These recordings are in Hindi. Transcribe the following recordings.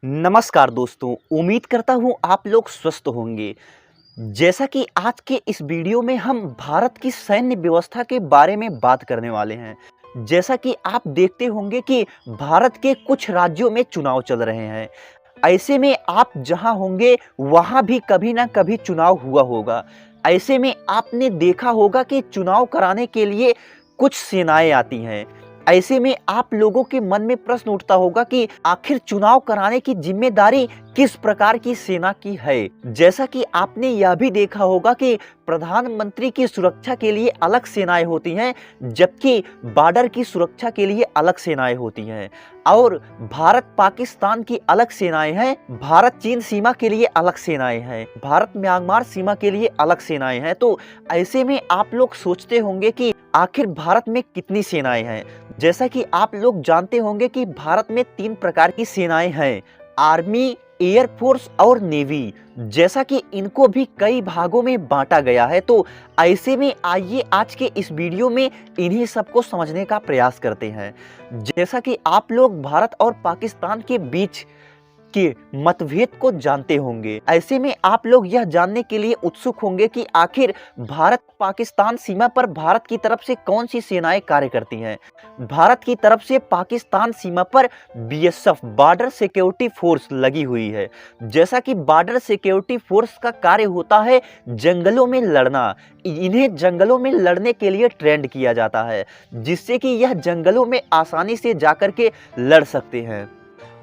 नमस्कार दोस्तों, उम्मीद करता हूँ आप लोग स्वस्थ होंगे। जैसा कि आज के इस वीडियो में हम भारत की सैन्य व्यवस्था के बारे में बात करने वाले हैं। जैसा कि आप देखते होंगे कि भारत के कुछ राज्यों में चुनाव चल रहे हैं। ऐसे में आप जहां होंगे वहां भी कभी ना कभी चुनाव हुआ होगा। ऐसे में आपने देखा होगा कि चुनाव कराने के लिए कुछ सेनाएं आती हैं। ऐसे में आप लोगों के मन में प्रश्न उठता होगा कि आखिर चुनाव कराने की जिम्मेदारी किस प्रकार की सेना की है। जैसा कि आपने यह भी देखा होगा कि प्रधानमंत्री की सुरक्षा के लिए अलग सेनाएं होती हैं, जबकि बॉर्डर की सुरक्षा के लिए अलग सेनाएं होती हैं। और भारत पाकिस्तान की अलग सेनाएं हैं, भारत चीन सीमा के लिए अलग सेनाएं हैं, भारत म्यांमार सीमा के लिए अलग सेनाएं हैं। तो ऐसे में आप लोग सोचते होंगे कि आखिर भारत में कितनी सेनाएं हैं। जैसा कि आप लोग जानते होंगे कि भारत में 3 प्रकार की सेनाएं हैं, आर्मी, एयरफोर्स और नेवी। जैसा कि इनको भी कई भागों में बांटा गया है। तो ऐसे में आइए आज के इस वीडियो में इन्हीं सबको समझने का प्रयास करते हैं। जैसा कि आप लोग भारत और पाकिस्तान के बीच के मतभेद को जानते होंगे, ऐसे में आप लोग यह जानने के लिए उत्सुक होंगे कि आखिर भारत पाकिस्तान सीमा पर भारत की तरफ से कौन सी सेनाएं कार्य करती हैं। भारत की तरफ से पाकिस्तान सीमा पर बीएसएफ बॉर्डर सिक्योरिटी फोर्स लगी हुई है। जैसा कि बॉर्डर सिक्योरिटी फोर्स का कार्य होता है जंगलों में लड़ना। इन्हें जंगलों में लड़ने के लिए ट्रेंड किया जाता है, जिससे कि यह जंगलों में आसानी से जाकर के लड़ सकते हैं।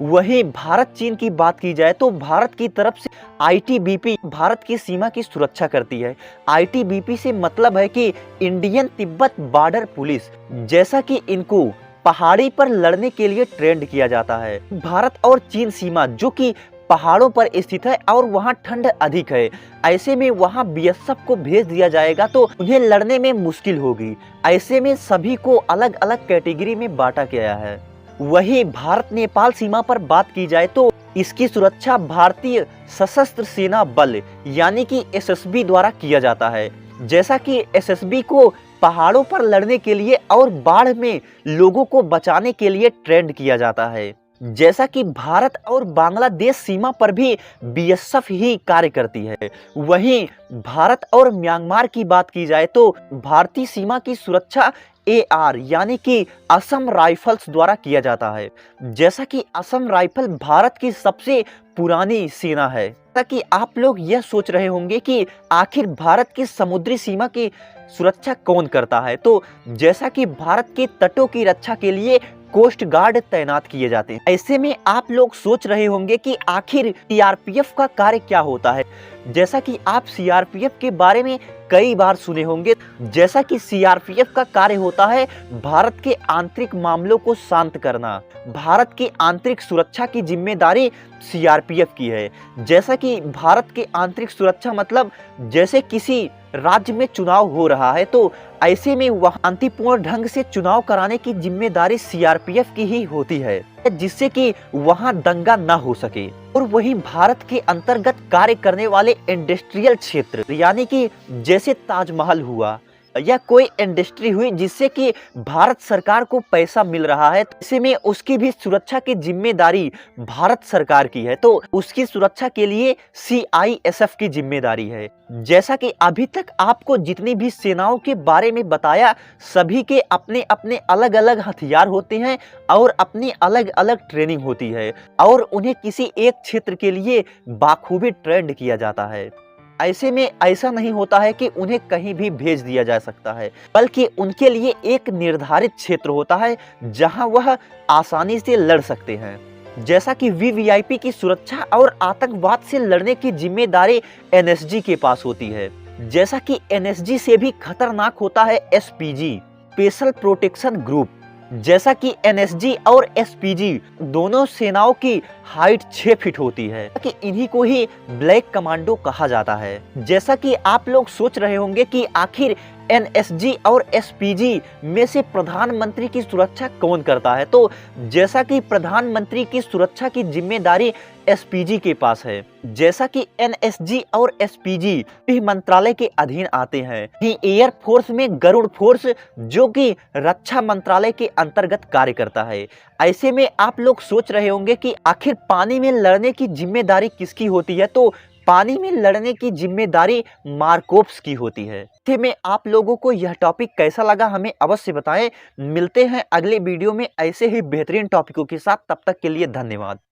वहीं भारत चीन की बात की जाए तो भारत की तरफ से आईटीबीपी भारत की सीमा की सुरक्षा करती है। आईटीबीपी से मतलब है कि इंडियन तिब्बत बॉर्डर पुलिस। जैसा कि इनको पहाड़ी पर लड़ने के लिए ट्रेंड किया जाता है। भारत और चीन सीमा जो कि पहाड़ों पर स्थित है और वहां ठंड अधिक है, ऐसे में वहां बीएसएफ को भेज दिया जाएगा तो उन्हें लड़ने में मुश्किल होगी। ऐसे में सभी को अलग अलग कैटेगरी में बांटा गया है। वही भारत नेपाल सीमा पर बात की जाए तो इसकी सुरक्षा भारतीय सशस्त्र सेना बल यानी कि एसएसबी द्वारा किया जाता है। जैसा कि एसएसबी को पहाड़ों पर लड़ने के लिए और बाढ़ में लोगों को बचाने के लिए ट्रेंड किया जाता है। जैसा कि भारत और बांग्लादेश सीमा पर भी बीएसएफ ही कार्य करती है। वहीं भारत और म्यांमार की बात की जाए तो भारतीय सीमा की सुरक्षा एआर यानी कि असम राइफल्स द्वारा किया जाता है। जैसा कि असम राइफल भारत की सबसे पुरानी सेना है। जैसा कि आप लोग यह सोच रहे होंगे कि आखिर भारत की समुद्री सीमा की सुरक्षा कौन करता है, तो जैसा कि भारत के तटों की रक्षा के लिए कोस्ट गार्ड तैनात किए जाते हैं। ऐसे में आप लोग सोच रहे होंगे कि आखिर सीआरपीएफ का कार्य क्या होता है। जैसा कि आप सीआरपीएफ के बारे में कई बार सुने होंगे। जैसा कि सीआरपीएफ का कार्य होता है भारत के आंतरिक मामलों को शांत करना। भारत की आंतरिक सुरक्षा की जिम्मेदारी सीआरपीएफ की है। जैसा कि भारत की आंतरिक सुरक्षा मतलब जैसे किसी राज्य में चुनाव हो रहा है तो ऐसे में वह शांतिपूर्ण ढंग से चुनाव कराने की जिम्मेदारी सीआरपीएफ की ही होती है, जिससे कि वहां दंगा न हो सके। और वही भारत के अंतर्गत कार्य करने वाले इंडस्ट्रियल क्षेत्र यानी कि जैसे ताजमहल हुआ या कोई इंडस्ट्री हुई जिससे कि भारत सरकार को पैसा मिल रहा है, ऐसे में उसकी भी सुरक्षा की जिम्मेदारी भारत सरकार की है। तो उसकी सुरक्षा के लिए सीआईएसएफ की जिम्मेदारी है। जैसा कि अभी तक आपको जितनी भी सेनाओं के बारे में बताया, सभी के अपने अपने अलग अलग हथियार होते हैं और अपनी अलग अलग ट्रेनिंग होती है और उन्हें किसी एक क्षेत्र के लिए बाखूबी ट्रेंड किया जाता है। ऐसे में ऐसा नहीं होता है कि उन्हें कहीं भी भेज दिया जा सकता है, बल्कि उनके लिए एक निर्धारित क्षेत्र होता है जहां वह आसानी से लड़ सकते हैं। जैसा कि वीवीआईपी की सुरक्षा और आतंकवाद से लड़ने की जिम्मेदारी एनएसजी के पास होती है। जैसा कि एनएसजी से भी खतरनाक होता है एसपीजी, स्पेशल प्रोटेक्शन ग्रुप। जैसा कि एनएसजी और एसपीजी दोनों सेनाओं की हाइट 6 फीट होती है कि इन्हीं को ही ब्लैक कमांडो कहा जाता है। जैसा कि आप लोग सोच रहे होंगे कि आखिर एनएसजी और एसपीजी में से प्रधानमंत्री की सुरक्षा कौन करता है, तो जैसा कि प्रधानमंत्री की सुरक्षा की जिम्मेदारी एसपीजी के पास है। जैसा कि एनएसजी और एसपीजी भी मंत्रालय के अधीन आते हैं। एयर फोर्स में गरुड़ फोर्स जो कि रक्षा मंत्रालय के अंतर्गत कार्य करता है। ऐसे में आप लोग सोच रहे होंगे कि आखिर पानी में लड़ने की जिम्मेदारी किसकी होती है। तो पानी में लड़ने की जिम्मेदारी मारकोप्स की होती है। ऐसे में आप लोगों को यह टॉपिक कैसा लगा हमें अवश्य बताएं। मिलते हैं अगले वीडियो में ऐसे ही बेहतरीन टॉपिकों के साथ। तब तक के लिए धन्यवाद।